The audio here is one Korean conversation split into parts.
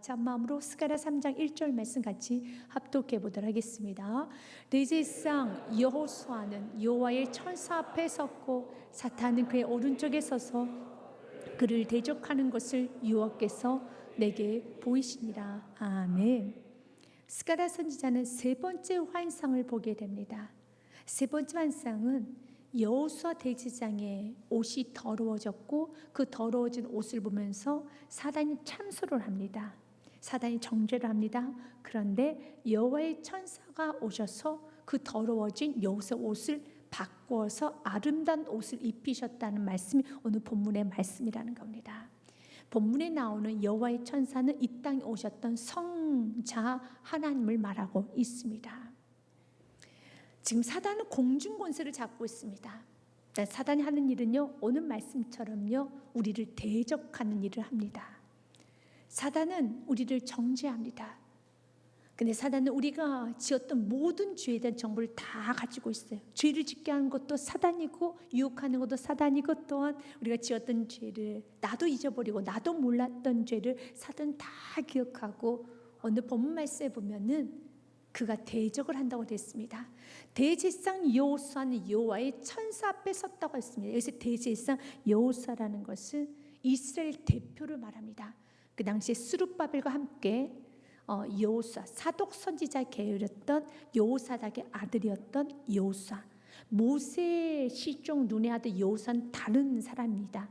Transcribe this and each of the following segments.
같이 한 마음으로 스가랴 3장 1절 말씀 같이 합독해 보도록 하겠습니다. 대제사장 여호수아는 여호와의 천사 앞에 섰고 사탄은 그의 오른쪽에 서서 그를 대적하는 것을 여호와께서 내게 보이시니라. 아멘. 스가랴 선지자는 세 번째 환상을 보게 됩니다. 세 번째 환상은 여호수아 대제사장의 옷이 더러워졌고 그 더러워진 옷을 보면서 사단이 참소를 합니다. 사단이 정죄를 합니다. 그런데 여호와의 천사가 오셔서 그 더러워진 여호수아 옷을 바꾸어서 아름다운 옷을 입히셨다는 말씀이 오늘 본문의 말씀이라는 겁니다. 본문에 나오는 여호와의 천사는 이 땅에 오셨던 성자 하나님을 말하고 있습니다. 지금 사단은 공중 권세를 잡고 있습니다. 사단이 하는 일은요, 오늘 말씀처럼요, 우리를 대적하는 일을 합니다. 사단은 우리를 정죄합니다. 근데 사단은 우리가 지었던 모든 죄에 대한 정보를 다 가지고 있어요. 죄를 짓게 하는 것도 사단이고 유혹하는 것도 사단이고 또한 우리가 지었던 죄를 나도 잊어버리고 나도 몰랐던 죄를 사단은 다 기억하고 오늘 본문 말씀에 보면은 그가 대적을 한다고 됐습니다. 대제사장 여호수아는 여호와의 천사 앞에 섰다고 했습니다. 여기서 대제사장 여호수아라는 것은 이스라엘 대표를 말합니다. 그 당시에 스룹바벨과 함께 여호수아 사독 선지자 계열이었던 여호사닥의 아들이었던 여호수아, 모세 시종 눈의 아들 여호수아는 다른 사람입니다.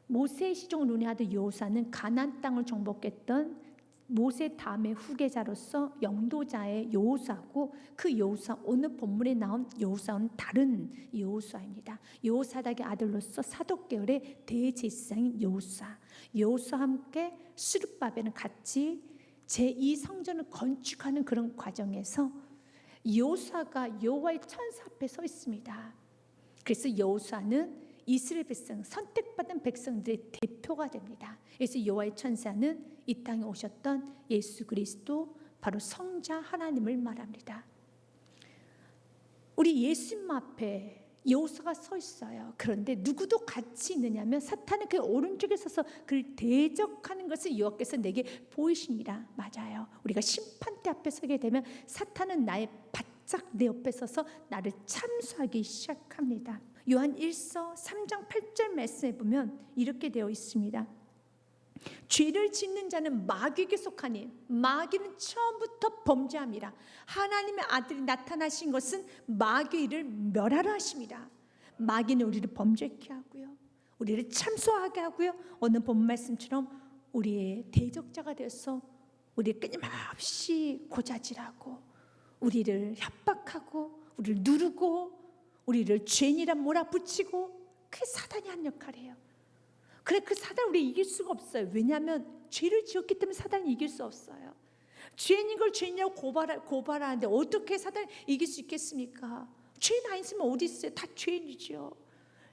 모세 시종 눈의 아들 여호수아는 가나안 땅을 정복했던 모세 다음의 후계자로서 영도자의 여호수아고, 그 여호수아 오늘 본문에 나온 여호수아는 다른 여호수아입니다. 여호사닥의 아들로서 사독 계열의 대제사장인 여호수아, 여호수아와 함께 스룹바벨은 같이 제2성전을 건축하는 그런 과정에서 여호수아가 여호와의 천사 앞에 서 있습니다. 그래서 여호수아는 이스라엘 백성, 선택받은 백성들의 대표가 됩니다. 그래서 여호와의 천사는 이 땅에 오셨던 예수 그리스도, 바로 성자 하나님을 말합니다. 우리 예수님 앞에 여호수아가 서 있어요. 그런데 누구도 같이 있느냐면 사탄은 그 오른쪽에 서서 그를 대적하는 것을 여호와께서 내게 보이시니라. 맞아요. 우리가 심판대 앞에 서게 되면 사탄은 나의 바짝 내 옆에 서서 나를 참수하기 시작합니다. 요한 1서 3장 8절 말씀에 보면 이렇게 되어 있습니다. 죄를 짓는 자는 마귀에게 속하니 마귀는 처음부터 범죄함이라. 하나님의 아들이 나타나신 것은 마귀의 일을 멸하라 하십니다. 마귀는 우리를 범죄케 하고요, 우리를 참소하게 하고요, 오늘 본 말씀처럼 우리의 대적자가 되어서 우리를 끊임없이 고자질하고 우리를 협박하고 우리를 누르고 우리를 죄인이라 몰아붙이고, 그게 사단이 한 역할이에요. 그래, 그 사단을 우리 이길 수가 없어요. 왜냐하면 죄를 지었기 때문에 사단이 이길 수 없어요. 죄인인 걸 죄인이라고 고발하는데 어떻게 사단을 이길 수 있겠습니까? 죄인 아니으면 어디 있어요? 다 죄인이죠.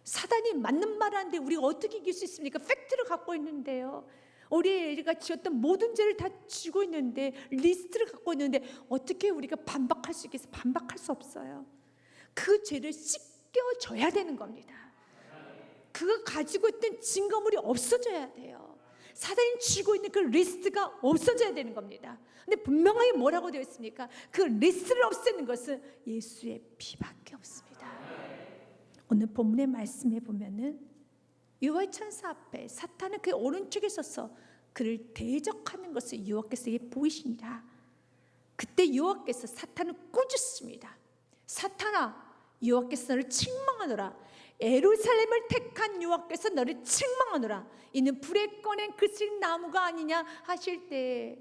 사단이 맞는 말 하는데 우리가 어떻게 이길 수 있습니까? 팩트를 갖고 있는데요, 우리가 지었던 모든 죄를 다 지고 있는데, 리스트를 갖고 있는데 어떻게 우리가 반박할 수 있겠어요? 반박할 수 없어요. 그 죄를 씻겨줘야 되는 겁니다. 그거 가지고 있던 증거물이 없어져야 돼요. 사단이 쥐고 있는 그 리스트가 없어져야 되는 겁니다. 근데 분명하게 뭐라고 되어 있습니까? 그 리스트를 없애는 것은 예수의 피밖에 없습니다. 오늘 본문의 말씀에 보면은 여호와의 천사 앞에 사탄은 그 오른쪽에 서서 그를 대적하는 것을 여호와께서 보이시니라. 그때 여호와께서 사탄을 꾸짖습니다. 사탄아, 여호와께서 너를 책망하노라. 예루살렘을 택한 여호와께서 너를 책망하노라. 이는 불에 꺼낸 그슬 나무가 아니냐 하실 때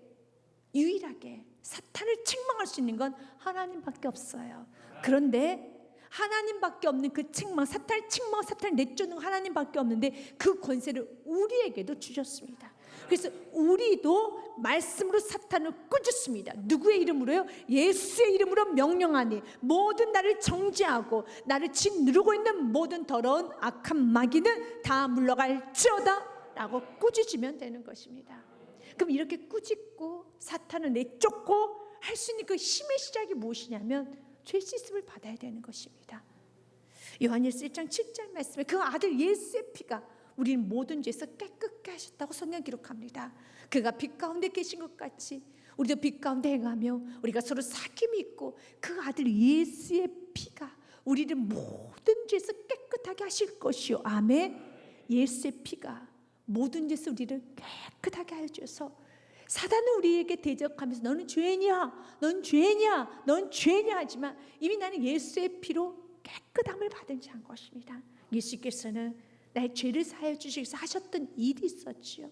유일하게 사탄을 책망할 수 있는 건 하나님밖에 없어요. 그런데 하나님밖에 없는 그 책망, 사탄을 책망, 사탄을 내쫓는 하나님밖에 없는데 그 권세를 우리에게도 주셨습니다. 그래서 우리도 말씀으로 사탄을 꾸짖습니다. 누구의 이름으로요? 예수의 이름으로 명령하니 모든 나를 정죄하고 나를 짓누르고 있는 모든 더러운 악한 마귀는 다 물러갈지어다 라고 꾸짖으면 되는 것입니다. 그럼 이렇게 꾸짖고 사탄을 내쫓고 할 수 있는 그 힘의 시작이 무엇이냐면 죄 씻음을 받아야 되는 것입니다. 요한일서 1장 7절 말씀에 그 아들 예수의 피가 우리는 모든 죄에서 깨끗게 하셨다고 성경 기록합니다. 그가 빛 가운데 계신 것 같이 우리도 빛 가운데 행하며 우리가 서로 사귐이 있고 그 아들 예수의 피가 우리를 모든 죄에서 깨끗하게 하실 것이요. 아멘. 예수의 피가 모든 죄에서 우리를 깨끗하게 하여 주셔서 사단은 우리에게 대적하면서 너는 죄냐, 넌 죄냐, 넌 죄냐 하지만 이미 나는 예수의 피로 깨끗함을 받은 자인 것입니다. 예수께서는 나의 죄를 사하여 주시기 위해서 하셨던 일이 있었지요.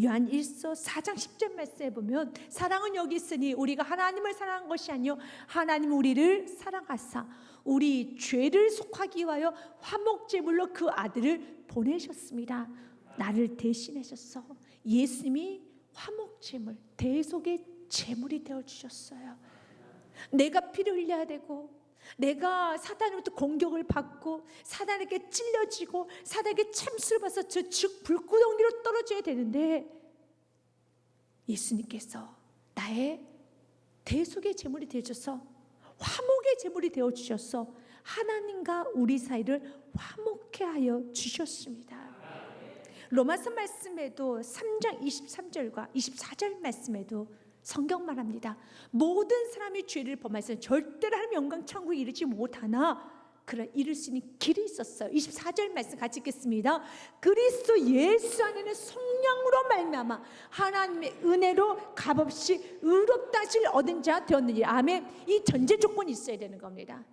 요한 1서 4장 10절 말씀에 보면 사랑은 여기 있으니 우리가 하나님을 사랑한 것이 아니요 하나님 우리를 사랑하사 우리 죄를 속하기 위하여 화목제물로 그 아들을 보내셨습니다. 나를 대신하셔서 예수님이 화목제물, 대속의 제물이 되어주셨어요. 내가 피를 흘려야 되고 내가 사단으로부터 공격을 받고 사단에게 찔려지고 사단에게 참수를 받아서 즉 불구덩 위로 떨어져야 되는데 예수님께서 나의 대속의 제물이 되어주셔서 화목의 제물이 되어주셔서 하나님과 우리 사이를 화목케 하여 주셨습니다. 로마서 말씀에도 3장 23절과 24절 말씀에도 성경 말합니다. 모든 사람이 죄를 범하여서 절대로 하나님 영광 천국에 이르지 못하나 그러나 이룰 수 있는 길이 있었어요. 24절 말씀 같이 읽겠습니다. 그리스도 예수 안에는 성령으로 말미암아 하나님의 은혜로 값없이 의롭다 하실 얻은 자 되었느니 아멘. 이 전제 조건이 있어야 되는 겁니다.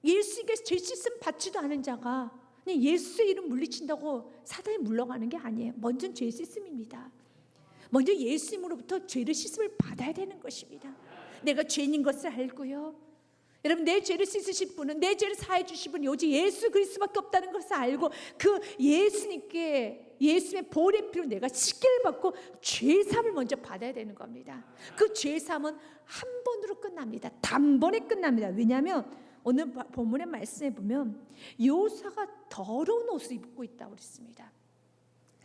예수님께서 죄 씻음 받지도 않은 자가 그냥 예수의 이름 물리친다고 사단이 물러가는 게 아니에요. 먼저 죄 씻음입니다. 먼저 예수님으로부터 죄를 씻음을 받아야 되는 것입니다. 내가 죄인인 것을 알고요. 여러분 내 죄를 씻으실 분은 내 죄를 사해 주실 분은 오직 예수 그리스도밖에 없다는 것을 알고 그 예수님께 예수의 보혈의 피로 내가 씻기를 받고 죄사함을 먼저 받아야 되는 겁니다. 그 죄사함은 한 번으로 끝납니다. 단번에 끝납니다. 왜냐하면 오늘 본문의 말씀에 보면 요사가 더러운 옷을 입고 있다고 그랬습니다.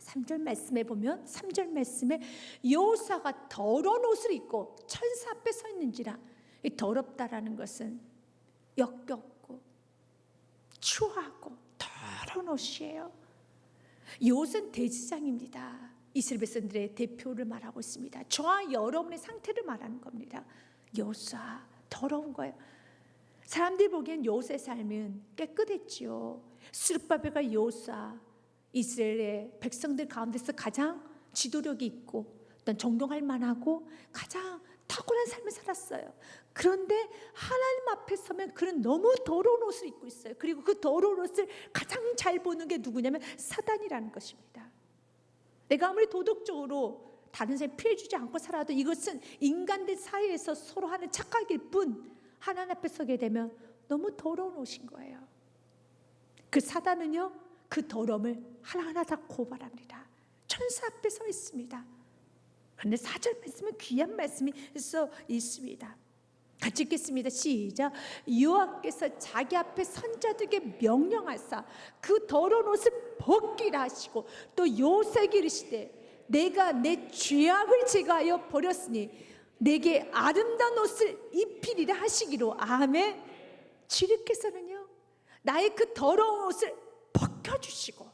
3절 말씀에 보면 3절 말씀에 요사가 더러운 옷을 입고 천사 앞에 서 있는지라. 이 더럽다라는 것은 역겹고 추하고 더러운 옷이에요. 이 옷은 대지장입니다. 이스라엘 백성들의 대표를 말하고 있습니다. 저와 여러분의 상태를 말하는 겁니다. 요사 더러운 거예요. 사람들이 보기엔 요사의 삶은 깨끗했지요. 스룹바벨과 요사 이스라엘의 백성들 가운데서 가장 지도력이 있고 어떤 존경할 만하고 가장 탁월한 삶을 살았어요. 그런데 하나님 앞에 서면 그는 너무 더러운 옷을 입고 있어요. 그리고 그 더러운 옷을 가장 잘 보는 게 누구냐면 사단이라는 것입니다. 내가 아무리 도덕적으로 다른 사람 피해 주지 않고 살아도 이것은 인간들 사이에서 서로 하는 착각일 뿐 하나님 앞에 서게 되면 너무 더러운 옷인 거예요. 그 사단은요 그 더러움을 하나하나 다 고발합니다. 천사 앞에 서 있습니다. 그런데 4절 말씀은 귀한 말씀이 써 있습니다. 같이 읽겠습니다. 시작. 여호와께서 자기 앞에 선자들에게 명령하사 그 더러운 옷을 벗기라 하시고 또 요셉에게 이르시되 내가 내 죄악을 제거하여 버렸으니 내게 아름다운 옷을 입히리라 하시기로. 아멘. 주님께서는요 나의 그 더러운 옷을 벗겨주시고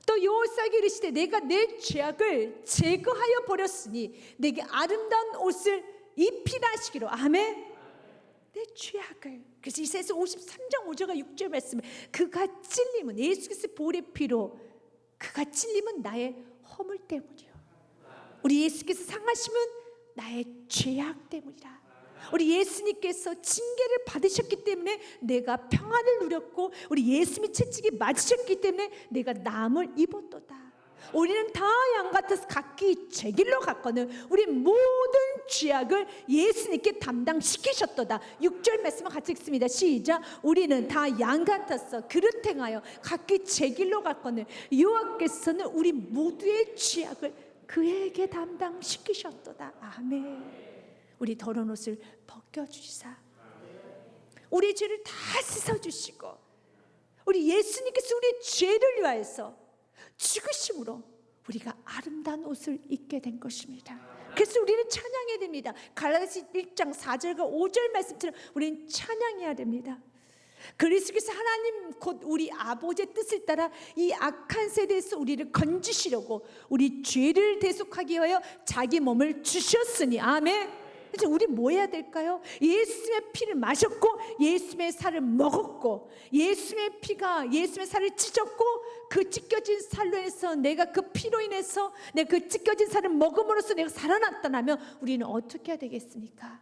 또 요셉에게 이르시되 내가 내 죄악을 제거하여 버렸으니 내게 아름다운 옷을 입히라 하시기로. 아멘. 내 죄악을. 그래서 이사야서 53장 5절과 6절 말씀에 그가 찔림은 예수께서 보혈의 피로 그가 찔림은 나의 허물 때문이요 우리 예수께서 상하심은 나의 죄악 때문이라. 우리 예수님께서 징계를 받으셨기 때문에 내가 평안을 누렸고 우리 예수님이 채찍이 맞으셨기 때문에 내가 나음을 입었도다. 우리는 다 양 같아서 각기 제 길로 갔거늘 우리 모든 죄악을 예수님께 담당시키셨도다. 6절 말씀을 같이 읽습니다. 시작. 우리는 다 양 같아서 그릇 행하여 각기 제 길로 갔거늘 여호와께서는 우리 모두의 죄악을 그에게 담당시키셨도다. 아멘. 우리 더러운 옷을 벗겨주시사 우리 죄를 다 씻어주시고 우리 예수님께서 우리의 죄를 위하여서 죽으심으로 우리가 아름다운 옷을 입게 된 것입니다. 그래서 우리는 찬양해야 됩니다. 갈라디아서 1장 4절과 5절 말씀처럼 우리는 찬양해야 됩니다. 그리스도께서 하나님 곧 우리 아버지의 뜻을 따라 이 악한 세대에서 우리를 건지시려고 우리 죄를 대속하기 위하여 자기 몸을 주셨으니. 아멘. 그래서 우리 뭐 해야 될까요? 예수의 피를 마셨고 예수의 살을 먹었고 예수의 피가 예수의 살을 찢었고 그 찢겨진 살로 인해서 내가 그 피로 인해서 내가 그 찢겨진 살을 먹음으로써 내가 살아났다면 우리는 어떻게 해야 되겠습니까?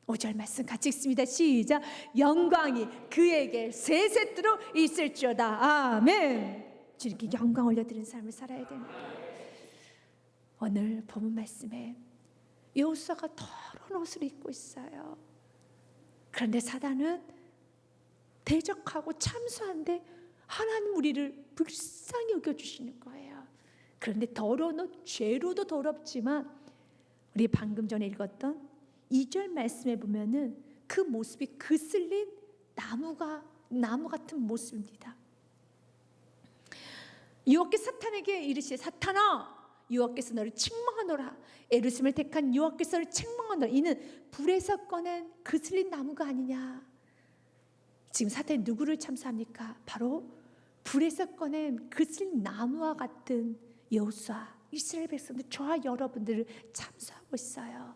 5절 말씀 같이 읽습니다. 시작. 영광이 그에게 세세토록 있을지어다. 아멘. 주님께 영광 올려드리는 삶을 살아야 됩니다. 오늘 본문 말씀에 여호수아가 더러운 옷을 입고 있어요. 그런데 사단은 대적하고 참수한데 하나님 우리를 불쌍히 여겨주시는 거예요. 그런데 더러운 옷, 죄로도 더럽지만 우리 방금 전에 읽었던 2절 말씀에 보면은 그 모습이 그슬린 나무 같은 모습입니다. 여호와께서 사탄에게 이르시되 사탄아 여호와께서 너를 책망하노라. 예루살렘을 택한 여호와께서 너를 책망하노라. 이는 불에서 꺼낸 그슬린 나무가 아니냐. 지금 사탄이 누구를 참수합니까? 바로 불에서 꺼낸 그슬린 나무와 같은 여호수아, 이스라엘 백성들, 저와 여러분들을 참수하고 있어요.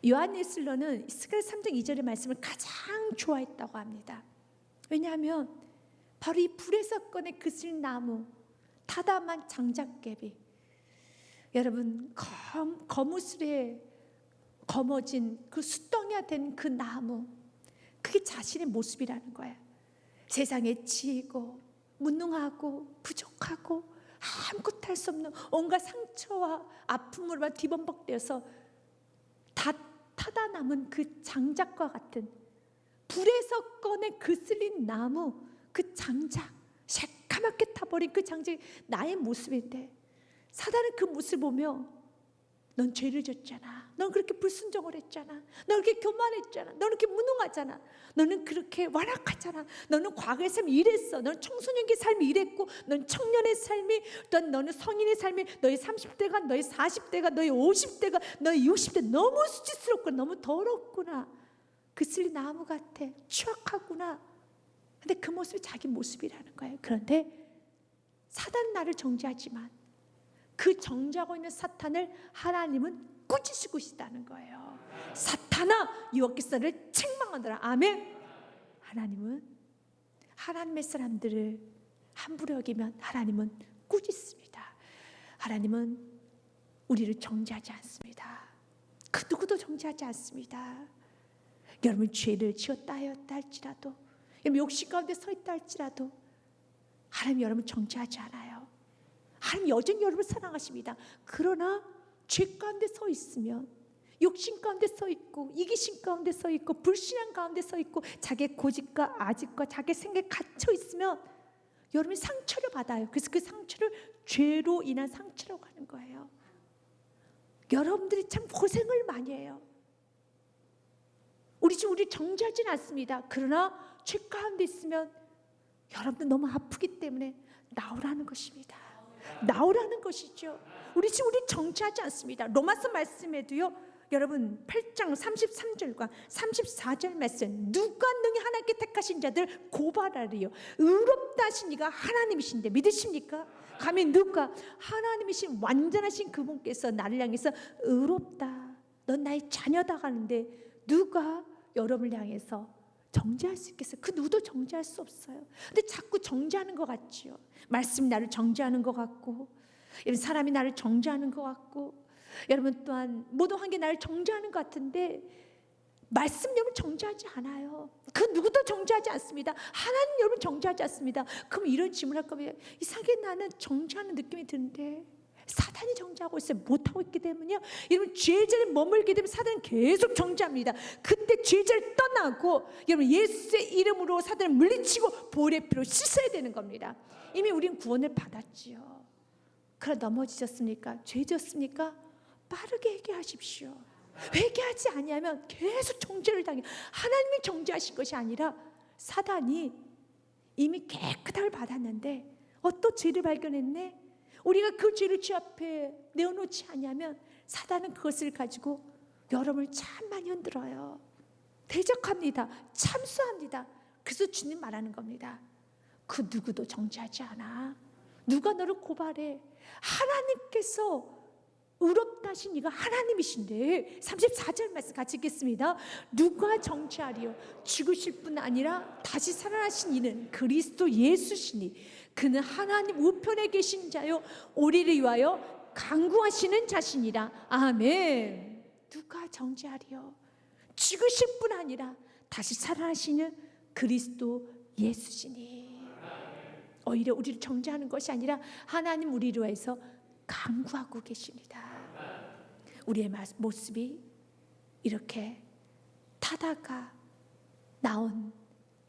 요한일서는 스가랴 3장 2절의 말씀을 가장 좋아했다고 합니다. 왜냐하면 바로 이 불에서 꺼낸 그슬린 나무, 타담한 장작개비, 여러분 거무술에 거머진 그 숫덩이가 된 그 나무, 그게 자신의 모습이라는 거예요. 세상에 지고 무능하고 부족하고 아무것도 할 수 없는 온갖 상처와 아픔으로만 뒤범벅되어서 다 타다 남은 그 장작과 같은 불에서 꺼낸 그슬린 나무, 그 장작, 새까맣게 타버린 그 장작이 나의 모습인데 사단은 그 모습을 보며 넌 죄를 졌잖아. 넌 그렇게 불순종을 했잖아. 넌 그렇게 교만했잖아. 넌 그렇게 무능하잖아. 너는 그렇게 완악하잖아. 너는 과거의 삶이 이랬어. 넌 청소년기 삶이 이랬고, 넌 청년의 삶이, 또 너는 성인의 삶이, 너의 30대가, 너의 40대가, 너의 50대가, 너의 60대 너무 수치스럽고 너무 더럽구나. 그슬린 나무 같아. 추악하구나. 근데 그 모습이 자기 모습이라는 거예요. 그런데 사단 나를 정죄하지만 그 정죄하고 있는 사탄을 하나님은 꾸짖으고 있다는 거예요. 사탄아 여호와께서 너를 책망하노라. 아멘. 하나님은 하나님의 사람들을 함부로 여기면 하나님은 꾸짖습니다. 하나님은 우리를 정죄하지 않습니다. 그 누구도 정죄하지 않습니다. 여러분 죄를 지었다 하였다 할지라도, 욕심 가운데 서 있다 할지라도 하나님 여러분 정죄하지 않아요. 하나님 여전히 여러분을 사랑하십니다. 그러나 죄 가운데 서 있으면, 욕심 가운데 서 있고, 이기심 가운데 서 있고, 불신앙 가운데 서 있고, 자기의 고집과 아집과 자기의 생각에 갇혀 있으면 여러분이 상처를 받아요. 그래서 그 상처를 죄로 인한 상처라고 하는 거예요. 여러분들이 참 고생을 많이 해요. 우리 정죄하지는 않습니다. 그러나 죄 가운데 있으면 여러분들 너무 아프기 때문에 나오라는 것입니다. 나오라는 것이죠. 우리 정죄하지 않습니다. 로마서 말씀에도요, 여러분 8장 33절과 34절 말씀, 누가 능히 하나님께 택하신 자들 고발하리요. 의롭다 하신 이가 하나님이신데 믿으십니까? 감히 누가? 하나님이신 완전하신 그분께서 나를 향해서 의롭다, 넌 나의 자녀다 하는데 누가 여러분을 향해서 정죄할 수 있겠어요? 그 누구도 정죄할 수 없어요. 근데 자꾸 정죄하는 것 같지요. 말씀이 나를 정죄하는 것 같고, 사람이 나를 정죄하는 것 같고, 여러분 또한 모든 환경이 나를 정죄하는 것 같은데 말씀 여러분 정죄하지 않아요. 그 누구도 정죄하지 않습니다. 하나님 여러분 정죄하지 않습니다. 그럼 이런 질문할 거면 이상하게 나는 정죄하는 느낌이 드는데 사단이 정죄하고 있어요. 못하고 있기 때문이요. 여러분 죄질에 머물게 되면 사단은 계속 정죄합니다. 그때 죄질을 떠나고 여러분 예수의 이름으로 사단을 물리치고 보혈의 피로 씻어야 되는 겁니다. 이미 우리는 구원을 받았지요. 그러나 넘어지셨습니까? 죄졌습니까? 빠르게 회개하십시오. 회개하지 아니하면 계속 정죄를 당해. 하나님이 정죄하신 것이 아니라 사단이 이미 깨끗함을 받았는데 또 죄를 발견했네. 우리가 그 죄를 주 앞에 내어놓지 않으면 사단은 그것을 가지고 여러분을 참 많이 흔들어요. 대적합니다. 참수합니다. 그래서 주님 말하는 겁니다. 그 누구도 정죄하지 않아. 누가 너를 고발해? 하나님께서 의롭다 하신 이가 하나님이신데 34절 말씀 같이 읽겠습니다. 누가 정죄하리요? 죽으실 뿐 아니라 다시 살아나신 이는 그리스도 예수시니 그는 하나님 우편에 계신 자요 우리를 위하여 간구하시는 자신이라. 아멘. 누가 정죄하리요? 죽으실 뿐 아니라 다시 살아나시는 그리스도 예수시니. 오히려 우리를 정죄하는 것이 아니라 하나님 우리를 위해서 간구하고 계십니다. 우리의 모습이 이렇게 타다가 나온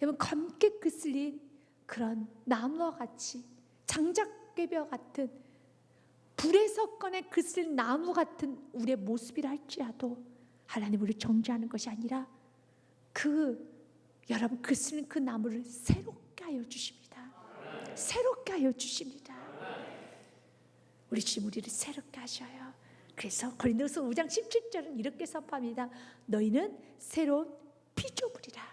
여러분 검게 그슬린 그런 나무와 같이 장작개비와 같은 불에서 꺼내 그슬린 나무 같은 우리의 모습이라 할지라도 하나님 우리를 정죄하는 것이 아니라 여러분 그슬린 그 나무를 새롭게 하여 주십니다. 새롭게 하여 주십니다. 우리 주님 우리를 새롭게 하셔요. 그래서 고린도서 5장 17절은 이렇게 선포합니다. 너희는 새로운 피조물이라.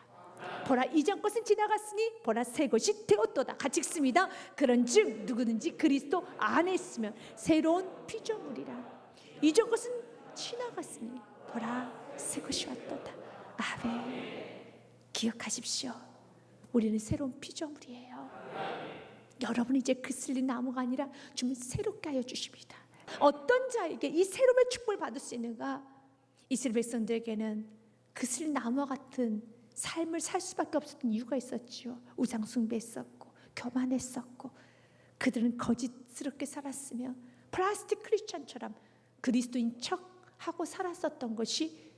보라 이전 것은 지나갔으니 보라 새 것이 되었도다. 같이 읽습니다. 그런즉 누구든지 그리스도 안에 있으면 새로운 피조물이라. 이전 것은 지나갔으니 보라 새 것이 왔도다. 아멘. 기억하십시오. 우리는 새로운 피조물이에요. 여러분 이제 그슬린 나무가 아니라 주님 새롭게 하여 주십니다. 어떤 자에게 이 새로움의 축복을 받을 수 있는가? 이스라엘 백성들에게는 그슬린 나무와 같은 삶을 살 수밖에 없었던 이유가 있었죠. 우상 숭배했었고 교만했었고 그들은 거짓스럽게 살았으며 플라스틱 크리스천처럼 그리스도인 척하고 살았었던 것이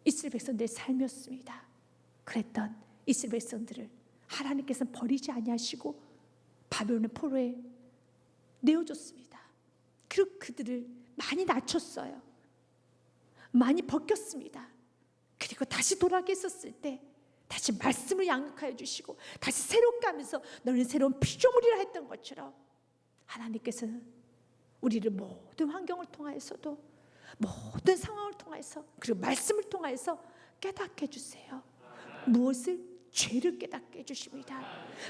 이스라엘 백성들의 삶이었습니다. 그랬던 이스라엘 백성들을 하나님께서는 버리지 아니하시고 바벨론의 포로에 내어줬습니다. 그리고 그들을 많이 낮췄어요. 많이 벗겼습니다. 그리고 다시 돌아오게 했었을 때 다시 말씀을 양육하여 주시고 다시 새롭게 하면서 너는 새로운 피조물이라 했던 것처럼 하나님께서는 우리를 모든 환경을 통하여서도 모든 상황을 통해서 그리고 말씀을 통해서 깨닫게 해주세요. 무엇을? 죄를 깨닫게 해주십니다.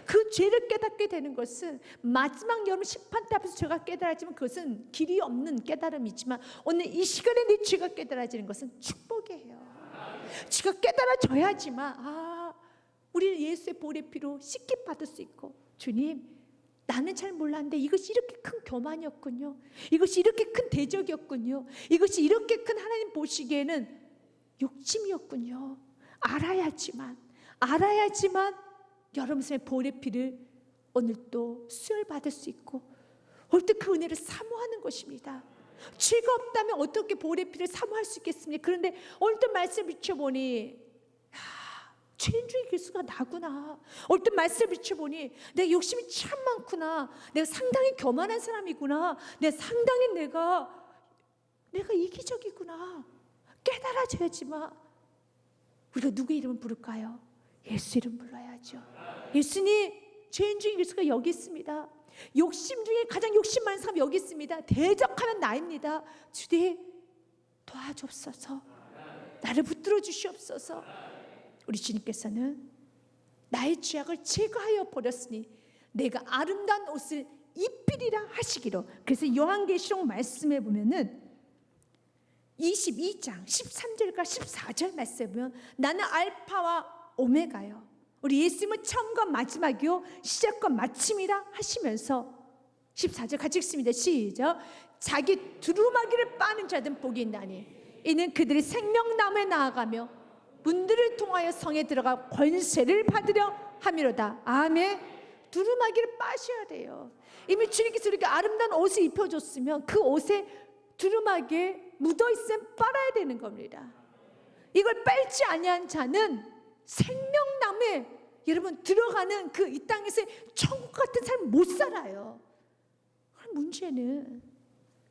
그 죄를 깨닫게 되는 것은 마지막 여러분 심판 때 앞에서 죄가 깨달아지면 그것은 길이 없는 깨달음이지만 오늘 이 시간에 내 죄가 깨달아지는 것은 축복이에요. 죄가 깨달아져야지만 우리는 예수의 보혈의 피로 씻김 받을 수 있고 주님 나는 잘 몰랐는데 이것이 이렇게 큰 교만이었군요. 이것이 이렇게 큰 대적이었군요. 이것이 이렇게 큰 하나님 보시기에는 욕심이었군요. 알아야지만 여러분의 보혈의 피를 오늘 또 수혈받을 수 있고 오늘 그 은혜를 사모하는 것입니다. 죄가 없다면 어떻게 보혈의 피를 사모할 수 있겠습니까? 그런데 오늘 또 말씀을 비춰보니 죄인 중에 길수가 나구나. 오늘 또 말씀을 비춰보니 내가 욕심이 참 많구나. 내가 상당히 교만한 사람이구나. 내가 이기적이구나. 깨달아져야지만 우리가 누구의 이름을 부를까요? 예수 이름 불러야죠. 예수님 죄인 중에 길수가 여기 있습니다. 욕심 중에 가장 욕심 많은 사람이 여기 있습니다. 대적하는 나입니다. 주님 도와주옵소서. 나를 붙들어 주시옵소서. 우리 주님께서는 나의 죄악을 제거하여 버렸으니 내가 아름다운 옷을 입히리라 하시기로. 그래서 요한계시록 말씀에 보면은 22장 13절과 14절 말씀에 보면 나는 알파와 오메가요 우리 예수님은 처음과 마지막이요 시작과 마침이라 하시면서 14절 같이 읽습니다. 시작. 자기 두루마기를 빠는 자든 복이 있나니 이는 그들이 생명나무에 나아가며 문들을 통하여 성에 들어가 권세를 받으려 함이로다. 아멘. 두루마기를 빠셔야 돼요. 이미 주님께서 이렇게 아름다운 옷을 입혀줬으면 그 옷에 두루마기에 묻어있으면 빨아야 되는 겁니다. 이걸 빨지 아니한 자는 생명나무에 여러분 들어가는 그 이 땅에서의 천국 같은 삶 못 살아요. 문제는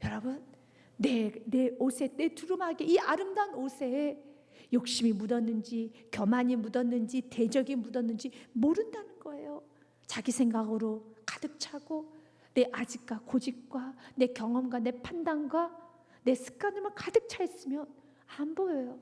여러분 내 옷에 내 두루마기 이 아름다운 옷에 욕심이 묻었는지 교만이 묻었는지 대적이 묻었는지 모른다는 거예요. 자기 생각으로 가득 차고 내 아직과 고집과 내 경험과 내 판단과 내 습관으로만 가득 차 있으면 안 보여요.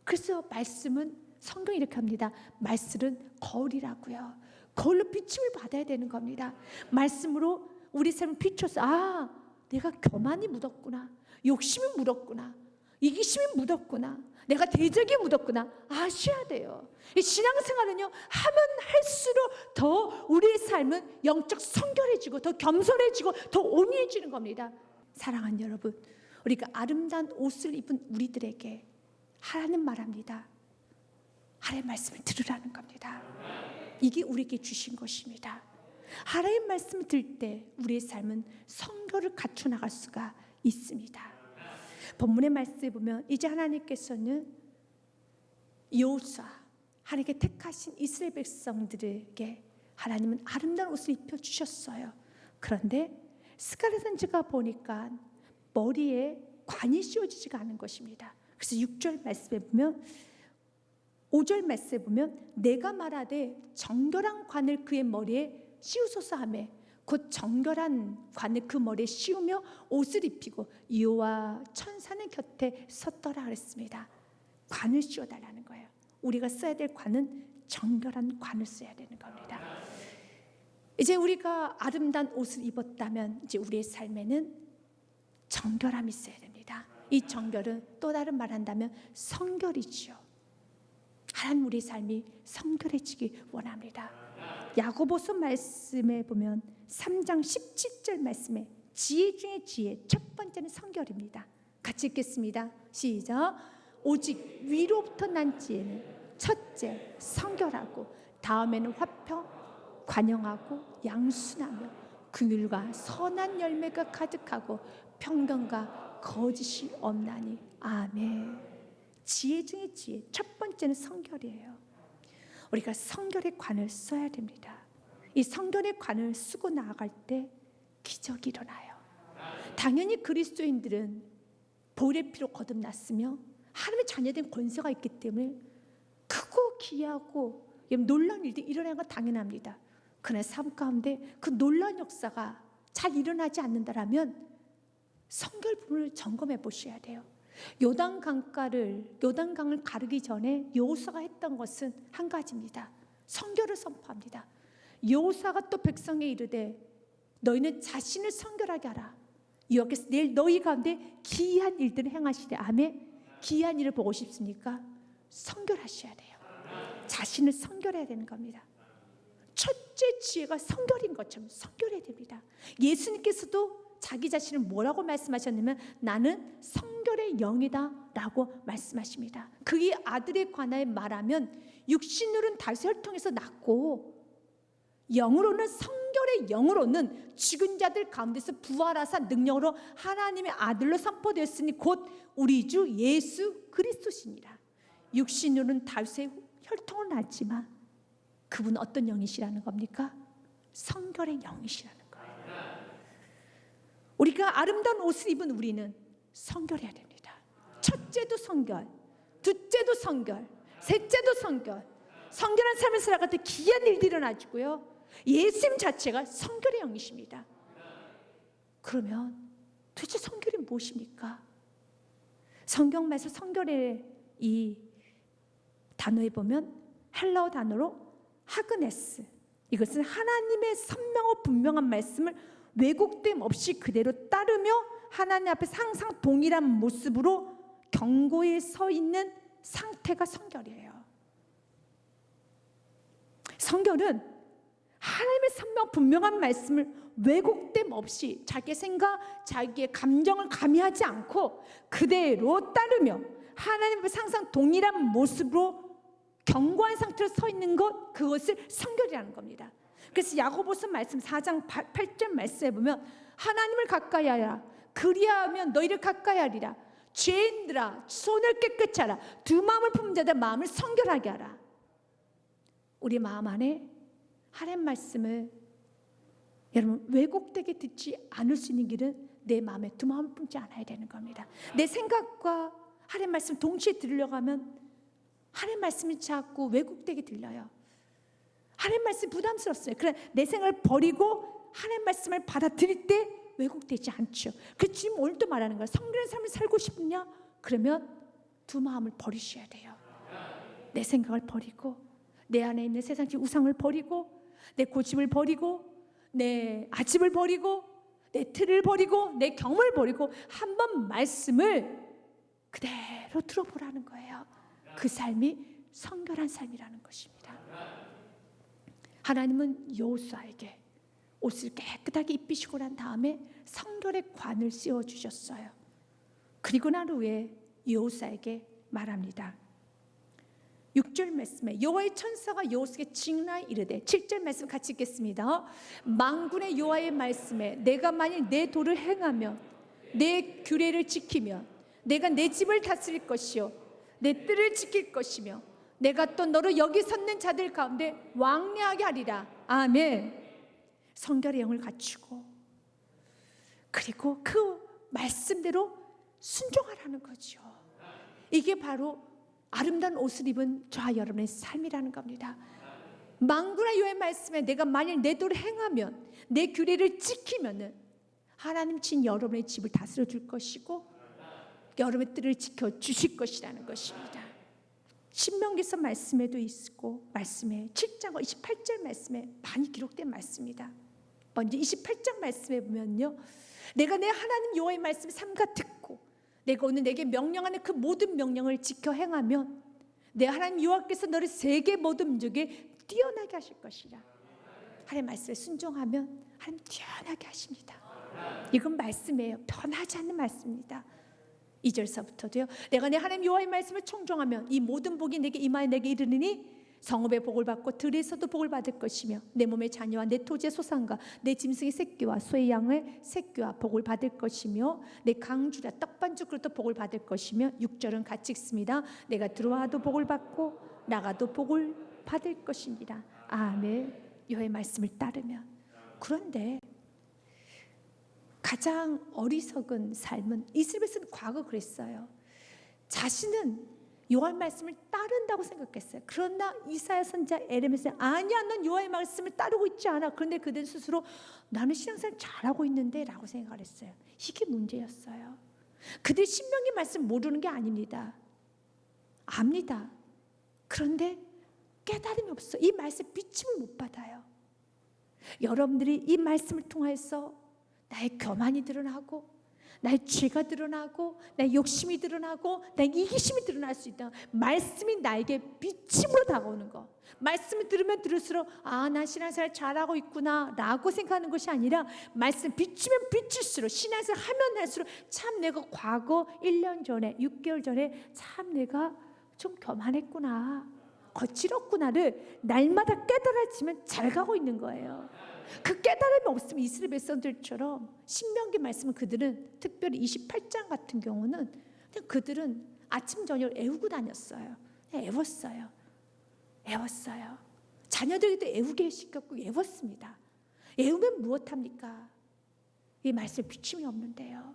그래서 말씀은 성경이 이렇게 합니다. 말씀은 거울이라고요. 거울로 비침을 받아야 되는 겁니다. 말씀으로 우리 삶을 비춰서 내가 교만이 묻었구나, 욕심이 묻었구나, 이기심이 묻었구나, 내가 대적이 묻었구나 아셔야 돼요. 이 신앙생활은요, 하면 할수록 더 우리의 삶은 영적 성결해지고 더 겸손해지고 더 온유해지는 겁니다. 사랑하는 여러분, 우리가 아름다운 옷을 입은 우리들에게 하나님 말합니다. 하나님의 말씀을 들으라는 겁니다. 이게 우리에게 주신 것입니다. 하나님의 말씀을 들을 때 우리의 삶은 성결을 갖춰 나갈 수가 있습니다. 본문의 말씀에 보면 이제 하나님께서는 여호수아, 하나님께 택하신 이스라엘 백성들에게 하나님은 아름다운 옷을 입혀주셨어요. 그런데 스가랴 선지자가 보니까 머리에 관이 씌워지지가 않은 것입니다. 그래서 6절 말씀에 보면, 5절 말씀에 보면 내가 말하되 정결한 관을 그의 머리에 씌우소서 하매 곧 정결한 관을 그 머리에 씌우며 옷을 입히고 여호와 천사는 곁에 섰더라 그랬습니다. 관을 씌워달라는 거예요. 우리가 써야 될 관은 정결한 관을 써야 되는 겁니다. 이제 우리가 아름다운 옷을 입었다면 이제 우리의 삶에는 정결함이 있어야 됩니다. 이 정결은 또 다른 말 한다면 성결이지요. 하나님 우리의 삶이 성결해지기 원합니다. 야고보서 말씀에 보면 3장 17절 말씀에 지혜 중에 지혜, 첫 번째는 성결입니다. 같이 읽겠습니다. 시작. 오직 위로부터 난 지혜는 첫째 성결하고 다음에는 화평, 관용하고 양순하며 긍휼과 선한 열매가 가득하고 평강과 거짓이 없나니. 아멘. 지혜 중에 지혜, 첫 번째는 성결이에요. 우리가 성결의 관을 써야 됩니다. 이 성결의 관을 쓰고 나아갈 때 기적이 일어나요. 당연히 그리스도인들은 보혈의 피로 거듭났으며 하나님의 자녀된 권세가 있기 때문에 크고 기이하고 놀라운 일들이 일어나는 건 당연합니다. 그러나 삶 가운데 그 놀라운 역사가 잘 일어나지 않는다라면 성결 부분을 점검해 보셔야 돼요. 요단강을 가르기 전에 여호수아가 했던 것은 한 가지입니다. 성결을 선포합니다. 여호수아가 또 백성에 이르되 너희는 자신을 성결하게 하라. 여호와께서 내일 너희 가운데 기이한 일들을 행하시되. 아멘. 기이한 일을 보고 싶습니까? 성결하셔야 돼요. 자신을 성결해야 되는 겁니다. 첫째 지혜가 성결인 것처럼 성결해야 됩니다. 예수님께서도 자기 자신을 뭐라고 말씀하셨냐면 나는 성결의 영이다 라고 말씀하십니다. 그의 아들에 관하여 말하면 육신으로는 다윗의 혈통에서 났고 영으로는 성결의 영으로는 죽은 자들 가운데서 부활하사 능력으로 하나님의 아들로 선포되었으니 곧 우리 주 예수 그리스도시니라. 육신으로는 다윗의 혈통을 낳았지만 그분은 어떤 영이시라는 겁니까? 성결의 영이시라는 거예요. 우리가 아름다운 옷을 입은 우리는 성결해야 됩니다. 첫째도 성결, 둘째도 성결, 셋째도 성결. 성결한 삶을 살아갈 때 기이한 일들이 일어나지고요. 예수님 자체가 성결의 영이십니다. 그러면 도대체 성결이 무엇입니까? 성경 말씀 성결의 이 단어에 보면 헬라어 단어로 하그네스, 이것은 하나님의 선명하고 분명한 말씀을 왜곡됨 없이 그대로 따르며 하나님 앞에서 항상 동일한 모습으로 경고에 서 있는 상태가 성결이에요. 성결은 하나님의 선명 분명한 말씀을 왜곡됨 없이 자기의 생각, 자기의 감정을 가미하지 않고 그대로 따르며 하나님 앞에서 항상 동일한 모습으로 견고한 상태로 서 있는 것, 그것을 성결이라는 겁니다. 그래서 야고보서 말씀 4장 8절 말씀에 보면 하나님을 가까이 하라. 그리하면 너희를 가까이 하리라. 죄인들아 손을 깨끗이 하라. 두 마음을 품은 자들 마음을 성결하게 하라. 우리 마음 안에 하나님 말씀을 여러분 왜곡되게 듣지 않을 수 있는 길은 내 마음에 두 마음을 품지 않아야 되는 겁니다. 내 생각과 하나님 말씀 동시에 들으려고 하면 하나님 말씀이 자꾸 왜곡되게 들려요. 하나님 말씀이 부담스럽어요. 그래 내 생각을 버리고 하나님 말씀을 받아들일 때 왜곡되지 않죠. 그 지금 오늘도 말하는 거예요. 성결한 삶을 살고 싶냐? 그러면 두 마음을 버리셔야 돼요. 내 생각을 버리고, 내 안에 있는 세상적 우상을 버리고, 내 고집을 버리고, 내 아집을 버리고, 내 틀을 버리고, 내 경험을 버리고 한번 말씀을 그대로 들어보라는 거예요. 그 삶이 성결한 삶이라는 것입니다. 하나님은 여호수아에게 옷을 깨끗하게 입히시고 난 다음에 성결의 관을 씌워주셨어요. 그리고 난 후에 여호수아에게 말합니다. 6절 말씀에 여호와의 천사가 여호수아에게 징나에 이르되, 7절 말씀 같이 읽겠습니다. 만군의 여호와의 말씀에 내가 만일 내 도를 행하며 내 규례를 지키면 내가 내 집을 다스릴 것이요 내 뜰을 지킬 것이며 내가 또 너로 여기 섰는 자들 가운데 왕래하게 하리라. 아멘. 성결의 영을 갖추고, 그리고 그 말씀대로 순종하라는 거죠. 이게 바로 아름다운 옷을 입은 저와 여러분의 삶이라는 겁니다. 만군의 여호와의 말씀에 내가 만일 내 도를 행하면 내 규례를 지키면은 하나님 친 여러분의 집을 다스려 줄 것이고 여러분의 뜰을 지켜 주실 것이라는 것입니다. 신명기서 말씀에도 있고, 말씀에 7장 28절 말씀에 많이 기록된 말씀입니다. 먼저 28장 말씀에 보면요, 내가 내 하나님 여호와의 말씀을 삼가 듣고 내가 오늘 내게 명령하는 그 모든 명령을 지켜 행하면 내 하나님 여호와께서 너를 세계 모든 민족에 뛰어나게 하실 것이라. 하나님 말씀에 순종하면 하나님 뛰어나게 하십니다. 이건 말씀이에요. 변하지 않는 말씀입니다. 2절서부터도요, 내가 내 하나님 여호와의 말씀을 청종하면 이 모든 복이 내게 임하여 내게 이르느니 성읍의 복을 받고 들에서도 복을 받을 것이며 내 몸의 자녀와 내 토지의 소산과 내 짐승의 새끼와 소의 양의 새끼와 복을 받을 것이며 내 강주라 떡반죽 그릇도 복을 받을 것이며 6절은 같이 읽습니다. 내가 들어와도 복을 받고 나가도 복을 받을 것입니다. 아멘. 여호와의 말씀을 따르면. 그런데 가장 어리석은 삶은, 이스라엘은 과거 그랬어요. 자신은 여호와의 말씀을 따른다고 생각했어요. 그러나 이사야 선지자 에레미야는 아니야, 넌 여호와의 말씀을 따르고 있지 않아. 그런데 그들 스스로 나는 신앙생활 잘하고 있는데 라고 생각을 했어요. 이게 문제였어요. 그들 신명기 말씀 모르는 게 아닙니다. 압니다. 그런데 깨달음이 없어. 이 말씀 비침을 못 받아요. 여러분들이 이 말씀을 통해서 나의 교만이 드러나고 나의 죄가 드러나고 나의 욕심이 드러나고 나의 이기심이 드러날 수 있다. 말씀이 나에게 비침으로 다가오는 거. 말씀을 들으면 들을수록 아, 나 신앙생활 잘하고 있구나 라고 생각하는 것이 아니라 말씀 비치면 비칠수록, 신앙생활 하면 할수록 참 내가 과거 1년 전에 6개월 전에 참 내가 좀 교만했구나, 거칠었구나를 날마다 깨달아지면 잘 가고 있는 거예요. 그 깨달음이 없으면 이스라엘 백성들처럼 신명기 말씀은 그들은, 특별히 28장 같은 경우는 그냥 그들은 아침 저녁 애우고 다녔어요. 그냥 애웠어요. 자녀들에게도 애우게 시켰고 애웠습니다. 애우면 무엇합니까? 이 말씀 비침이 없는데요.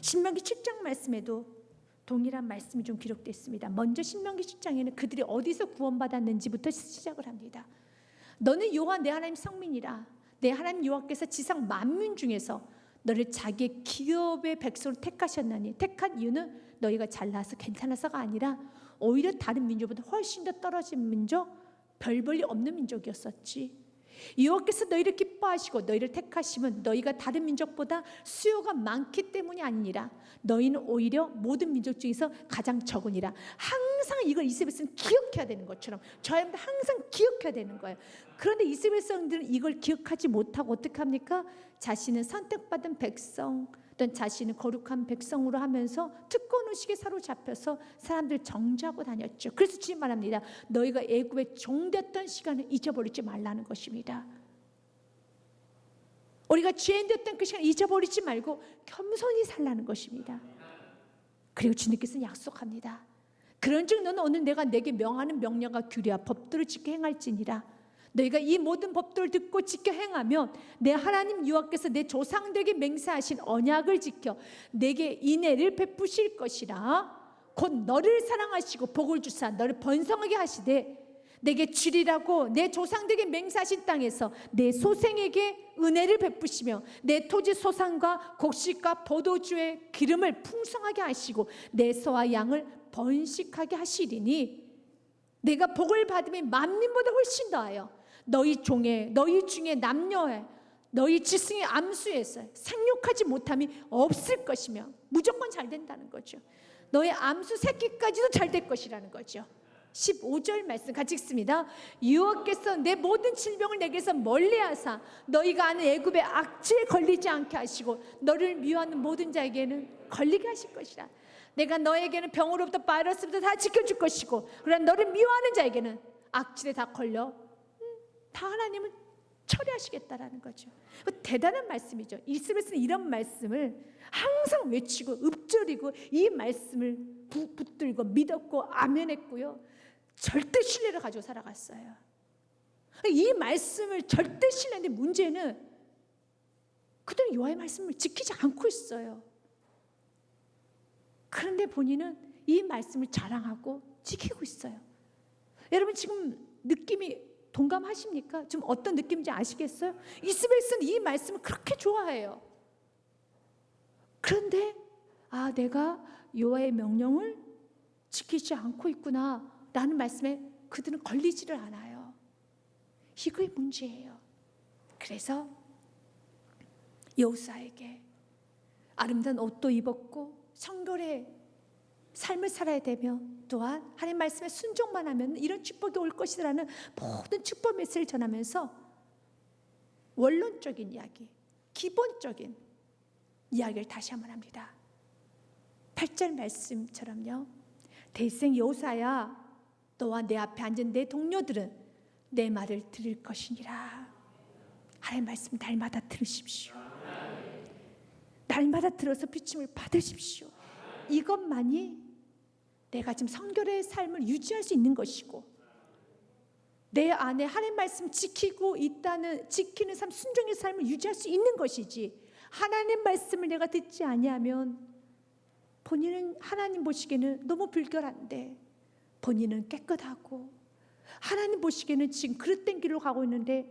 신명기 7장 말씀에도 동일한 말씀이 좀 기록되어 있습니다. 먼저 신명기 7장에는 그들이 어디서 구원받았는지부터 시작을 합니다. 너는 여호와 내 하나님 성민이라. 내 하나님 여호와께서 지상 만민 중에서 너를 자기의 기업의 백성으로 택하셨나니, 택한 이유는 너희가 잘나서 괜찮아서가 아니라 오히려 다른 민족보다 훨씬 더 떨어진 민족, 별 볼일 없는 민족이었었지. 여호와께서 너희를 기뻐하시고 너희를 택하시면 너희가 다른 민족보다 수요가 많기 때문이 아니라 너희는 오히려 모든 민족 중에서 가장 적으니라. 항상 이걸 이스라엘 백성은 기억해야 되는 것처럼 저희는 항상 기억해야 되는 거예요. 그런데 이스라엘 백성들은 이걸 기억하지 못하고 어떻게 합니까? 자신은 선택받은 백성, 어떤 자신은 거룩한 백성으로 하면서 특권의식에 사로잡혀서 사람들 정죄하고 다녔죠. 그래서 주님 말합니다. 너희가 애굽의 종됐던 시간을 잊어버리지 말라는 것입니다. 우리가 죄인 됐던 그 시간을 잊어버리지 말고 겸손히 살라는 것입니다. 그리고 주님께서는 약속합니다. 그런즉 너는 오늘 내가 내게 명하는 명령과 규례와 법도를 지켜 행할지니라. 너희가 이 모든 법도를 듣고 지켜 행하면 내 하나님 여호와께서 내 조상들에게 맹세하신 언약을 지켜 내게 인애를 베푸실 것이라. 곧 너를 사랑하시고 복을 주사 너를 번성하게 하시되 내게 주리라고 내 조상들에게 맹세하신 땅에서 내 소생에게 은혜를 베푸시며 내 토지 소산과 곡식과 포도주의 기름을 풍성하게 하시고 내 소와 양을 번식하게 하시리니 내가 복을 받으면 만민보다 훨씬 더하여 너희 종에 너희 중에 남녀에 너희 지승의 암수에서 생육하지 못함이 없을 것이며 무조건 잘 된다는 거죠. 너의 암수 새끼까지도 잘 될 것이라는 거죠. 15절 말씀 같이 읽습니다. 여호와께서 내 모든 질병을 내게서 멀리하사 너희가 아는 애굽의 악취에 걸리지 않게 하시고 너를 미워하는 모든 자에게는 걸리게 하실 것이라. 내가 너에게는 병으로부터 바이러스부터 다 지켜줄 것이고 그러나 너를 미워하는 자에게는 악취에 다 걸려 다 하나님은 처리하시겠다라는 거죠. 대단한 말씀이죠. 이스라엘은 이런 말씀을 항상 외치고 읊조리고 이 말씀을 붙들고 믿었고 아멘했고요. 절대 신뢰를 가지고 살아갔어요. 이 말씀을 절대 신뢰했는데 문제는 그들은 여호와의 말씀을 지키지 않고 있어요. 그런데 본인은 이 말씀을 자랑하고 지키고 있어요. 여러분 지금 느낌이 동감하십니까? 좀 어떤 느낌인지 아시겠어요? 이스벨스는 이 말씀을 그렇게 좋아해요. 그런데 내가 여호와의 명령을 지키지 않고 있구나 라는 말씀에 그들은 걸리지를 않아요. 이거의 문제예요. 그래서 여호사에게 아름다운 옷도 입었고 성결의 삶을 살아야 되며 또한 하나님 말씀에 순종만 하면 이런 축복이 올 것이라는 모든 축복 메시지를 전하면서 원론적인 이야기, 기본적인 이야기를 다시 한번 합니다. 8절 말씀처럼요. 대생 여호사야 너와 내 앞에 앉은 내 동료들은 내 말을 들을 것이니라. 하나님 말씀 날마다 들으십시오. 날마다 들어서 비침을 받으십시오. 이것만이 내가 지금 성결의 삶을 유지할 수 있는 것이고 내 안에 하나님 말씀 지키고 있다는 지키는 삶, 순종의 삶을 유지할 수 있는 것이지 하나님 말씀을 내가 듣지 아니하면 본인은 하나님 보시기에는 너무 불결한데 본인은 깨끗하고 하나님 보시기에는 지금 그릇된 길로 가고 있는데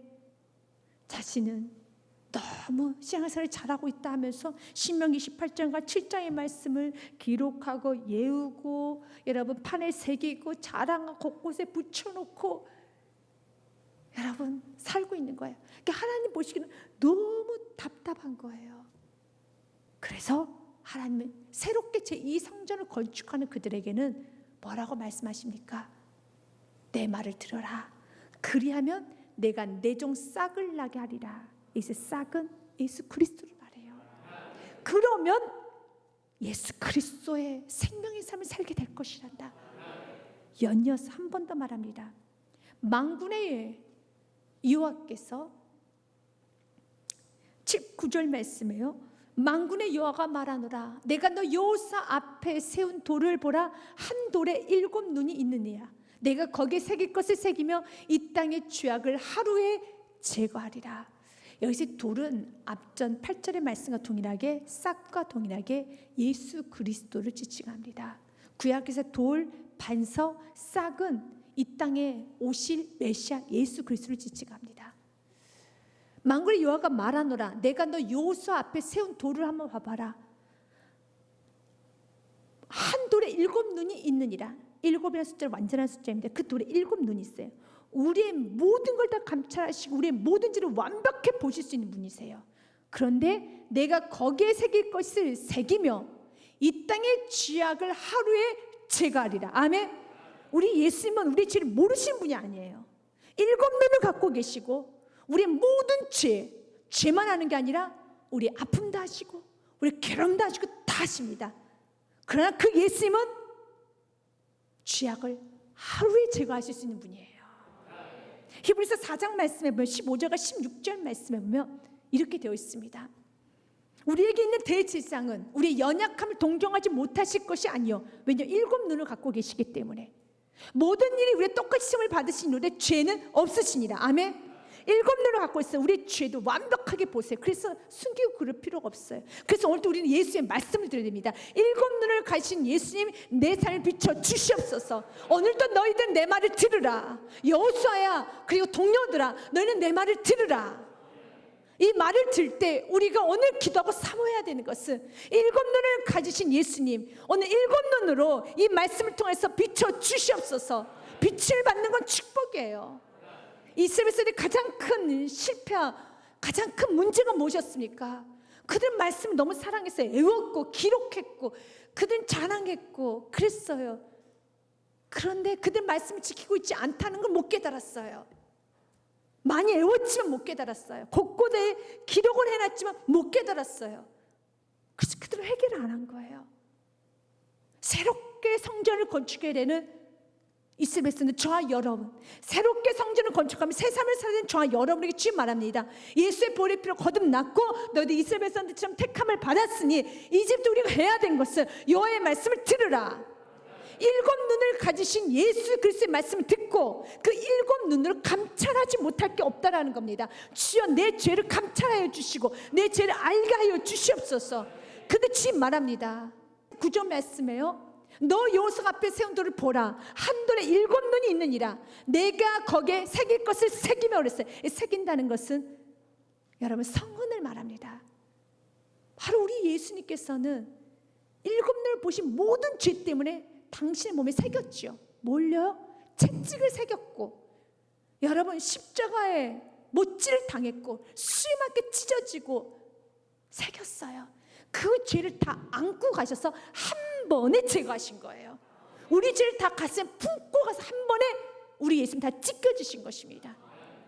자신은 너무 신앙생활을 잘하고 있다 하면서 신명기 18장과 7장의 말씀을 기록하고 예우고 여러분 판에 새기고 자랑하고 곳곳에 붙여놓고 여러분 살고 있는 거예요. 그러니까 하나님 보시기는 너무 답답한 거예요. 그래서 하나님은 새롭게 제2 성전을 건축하는 그들에게는 뭐라고 말씀하십니까? 내 말을 들어라. 그리하면 내가 내 종 싹을 나게 하리라. 이 싹은 예수 그리스도를 말해요. 그러면 예수 그리스도의 생명의 삶을 살게 될 것이란다. 연이어서 한 번 더 말합니다. 만군의 여호와께서 9절 말씀이에요. 만군의 여호와가 말하노라 내가 너 여호사 앞에 세운 돌을 보라. 한 돌에 7 눈이 있느니라. 내가 거기에 새길 것을 새기며 이 땅의 죄악을 하루에 제거하리라. 여기서 돌은 앞전 8절의 말씀과 동일하게 싹과 동일하게 예수 그리스도를 지칭합니다. 구약에서 돌, 반석, 싹은 이 땅에 오실 메시아 예수 그리스도를 지칭합니다. 만군의 여호와가 말하노라 내가 너 여호수아 앞에 세운 돌을 한번 봐봐라. 한 돌에 7 눈이 있느니라. 7이라는 숫자는 완전한 숫자입니다. 그 돌에 7 눈이 있어요. 우리의 모든 걸 다 감찰하시고 우리의 모든 죄를 완벽히 보실 수 있는 분이세요. 그런데 내가 거기에 새길 것을 새기며 이 땅의 죄악을 하루에 제거하리라. 아멘. 우리 예수님은 우리의 죄를 모르시는 분이 아니에요. 7 눈을 갖고 계시고 우리의 모든 죄만 하는 게 아니라 우리 아픔도 하시고 우리 괴로움도 하시고 다 하십니다. 그러나 그 예수님은 죄악을 하루에 제거하실 수 있는 분이에요. 히브리서 4장 말씀에 보면 15절과 16절 말씀에 보면 이렇게 되어 있습니다. 우리에게 있는 대제사장은 우리의 연약함을 동정하지 못하실 것이 아니요 왜냐하면 7 눈을 갖고 계시기 때문에 모든 일이 우리의 똑같이 시험을 받으시는데 죄는 없으시니라. 아멘. 7 눈을 갖고 있어요. 우리의 죄도 완벽하게 보세요. 그래서 숨기고 그럴 필요가 없어요. 그래서 오늘도 우리는 예수의 말씀을 드려야 됩니다. 7 눈을 가진 예수님 내 삶을 비춰 주시옵소서. 오늘도 너희들 내 말을 들으라. 여호수아야 그리고 동료들아 너희는 내 말을 들으라. 이 말을 들 때 우리가 오늘 기도하고 사모해야 되는 것은 일곱 눈을 가지신 예수님, 오늘 일곱 눈으로 이 말씀을 통해서 비춰 주시옵소서. 빛을 받는 건 축복이에요. 이스라엘의 가장 큰 실패, 가장 큰 문제가 무엇이었습니까? 그들은 말씀을 너무 사랑해서 애웠고 기록했고 그들은 자랑했고 그랬어요. 그런데 그들 말씀을 지키고 있지 않다는 걸 못 깨달았어요. 많이 애웠지만 못 깨달았어요. 곳곳에 기록을 해놨지만 못 깨달았어요. 그래서 그들은 회개를 안 한 거예요. 새롭게 성전을 건축해야 되는 이스라엘 백성들, 저와 여러분, 새롭게 성전을 건축하면 새 삶을 살아야 되는 저와 여러분에게 주님 말합니다. 예수의 보혈의 피로 거듭났고 너희도 이스라엘 백성들처럼 택함을 받았으니 이제부터 우리가 해야 된 것은 여호와의 말씀을 들으라. 일곱 눈을 가지신 예수 그리스도의 말씀을 듣고 그 일곱 눈으로 감찰하지 못할 게 없다라는 겁니다. 주여 내 죄를 감찰하여 주시고 내 죄를 알게 하여 주시옵소서. 근데 주님 말합니다. 9절 말씀에요. 너 여호수아 앞에 세운 돌을 보라. 한 돌에 일곱 눈이 있느니라. 내가 거기에 새길 것을 새기며 그랬어요. 새긴다는 것은 여러분 성은을 말합니다. 바로 우리 예수님께서는 일곱 눈을 보신 모든 죄 때문에 당신의 몸에 새겼죠. 뭘요? 채찍을 새겼고 여러분 십자가에 못질을 당했고 수에 맞게 찢어지고 새겼어요. 그 죄를 다 안고 가셔서 한 번에 제거하신 거예요. 우리 죄를 다 가슴에 품고 가서 한 번에 우리 예수님 다 찢겨주신 것입니다.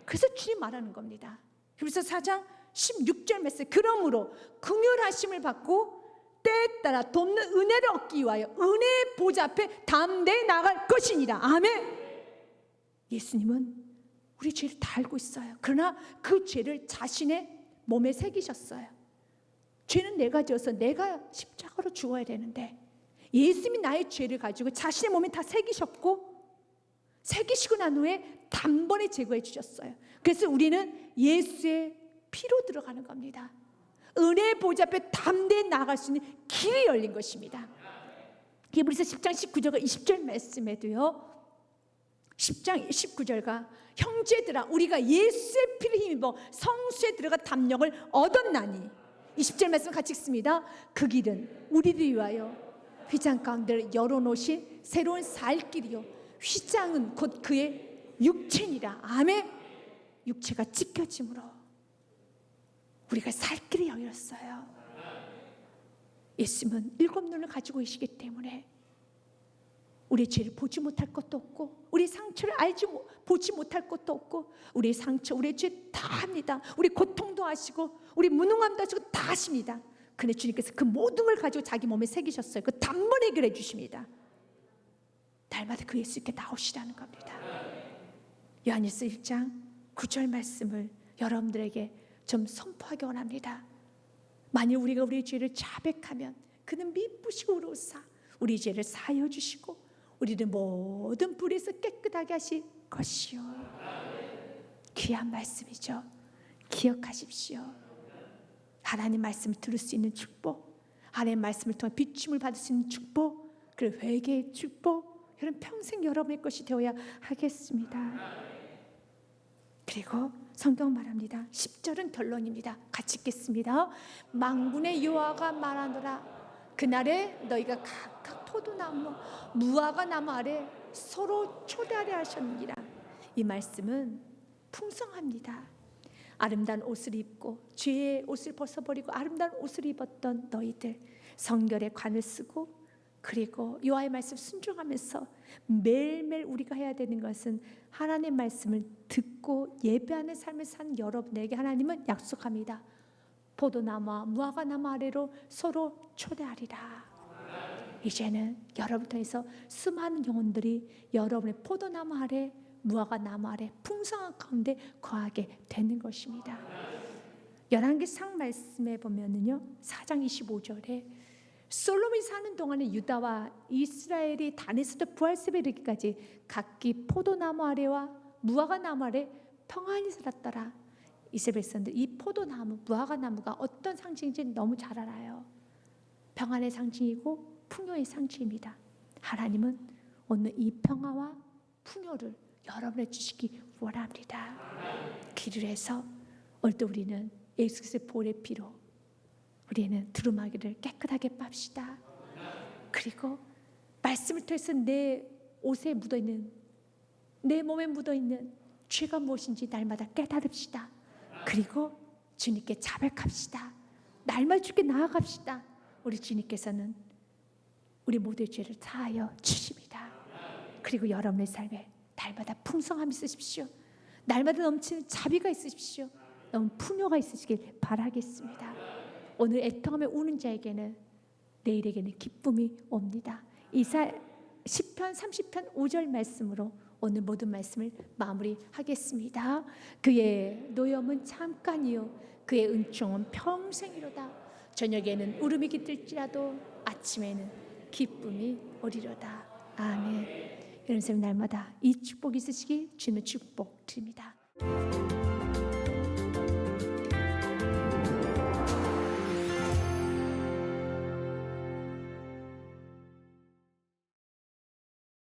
그래서 주님 말하는 겁니다. 그래서 4장 16절 말씀, 그러므로 긍휼하심을 받고 때에 따라 돕는 은혜를 얻기 위하여 은혜의 보좌 앞에 담대히 나아갈 것이니라. 아멘. 예수님은 우리 죄를 다 알고 있어요. 그러나 그 죄를 자신의 몸에 새기셨어요. 죄는 내가 지어서 내가 십자가로 죽어야 되는데 예수님이 나의 죄를 가지고 자신의 몸에 다 새기셨고 새기시고 난 후에 단번에 제거해 주셨어요. 그래서 우리는 예수의 피로 들어가는 겁니다. 은혜의 보좌 앞에 담대히 나아갈 수 있는 길이 열린 것입니다. 히브리서 10장 19절과 20절 말씀에도요, 10장 19절과 형제들아 우리가 예수의 피를 힘입어 성수에 들어가 담력을 얻었나니, 20절 말씀 같이 읽습니다. 그 길은 우리를 위하여 휘장 가운데 열어놓으신 새로운 살 길이요 휘장은 곧 그의 육체니라. 아멘. 육체가 찢겨짐으로 우리가 살 길이 열렸어요. 예수님은 일곱 눈을 가지고 계시기 때문에 우리의 죄를 보지 못할 것도 없고 우리 상처를 보지 못할 것도 없고 우리의 상처, 우리의 죄 다 합니다. 우리 고통도 하시고 우리 무능함도 하시고 다 하십니다. 근데 주님께서 그 모든 걸 가지고 자기 몸에 새기셨어요. 그 단번에 해결해 주십니다. 날마다 그 예수께 나오시라는 겁니다. 요한일서 1장 9절 말씀을 여러분들에게 좀 선포하기 원합니다. 만일 우리가 우리의 죄를 자백하면 그는 미쁘시고 의로우사 우리 죄를 사하여 주시고 우리를 모든 불에서 깨끗하게 하실 것이요. 귀한 말씀이죠. 기억하십시오. 하나님 말씀을 들을 수 있는 축복, 하나님 말씀을 통해 비춤을 받을 수 있는 축복, 그리고 회개의 축복, 여러분 평생 여러분의 것이 되어야 하겠습니다. 그리고 성경 말합니다. 10절은 결론입니다. 같이 읽겠습니다. 만군의 여호와가 말하노라. 그날에 너희가 각각 포도나무 무화과 나무 아래 서로 초대하려 하셨느니라. 이 말씀은 풍성합니다. 아름다운 옷을 입고 죄의 옷을 벗어버리고 아름다운 옷을 입었던 너희들, 성결의 관을 쓰고 그리고 여호와의 말씀 순종하면서 매일매일 우리가 해야 되는 것은 하나님의 말씀을 듣고 예배하는 삶을 사는 여러분에게 하나님은 약속합니다. 포도나무와 무화과나무 아래로 서로 초대하리라. 이제는 여러분 통해서 수많은 영혼들이 여러분의 포도나무 아래 무화과나무 아래 풍성한 가운데 거하게 되는 것입니다. 열왕기상 말씀에 보면은요 4장 25절에 솔로몬이 사는 동안에 유다와 이스라엘이 단에서부터 부할세에 이르기까지 각기 포도나무 아래와 무화과나무 아래 평안히 살았더라. 이스라엘 백성들 이 포도나무 무화과나무가 어떤 상징인지 너무 잘 알아요. 평안의 상징이고 풍요의 상징입니다. 하나님은 오늘 이 평화와 풍요를 여러분에 주시기 원합니다. 기를 해서 오늘도 우리는 예수 그리스도의 보혈의 피로 우리는 두루마기를 깨끗하게 빱시다. 그리고 말씀을 통해서 내 옷에 묻어있는, 내 몸에 묻어있는 죄가 무엇인지 날마다 깨달읍시다. 그리고 주님께 자백합시다. 날마다 주께 나아갑시다. 우리 주님께서는 우리 모두의 죄를 사하여 주십니다. 그리고 여러분의 삶에 날마다 풍성함이 있으십시오. 날마다 넘치는 자비가 있으십시오. 너무 풍요가 있으시길 바라겠습니다. 오늘 애통하며 우는 자에게는 내일에게는 기쁨이 옵니다. 시편 30편 5절 말씀으로 오늘 모든 말씀을 마무리하겠습니다. 그의 노염은 잠깐이요 그의 은총은 평생이로다. 저녁에는 울음이 깃들지라도 아침에는 기쁨이 오리로다. 아멘. 여러분 삶 날마다 이 축복이 있으시길 주님의 축복 드립니다.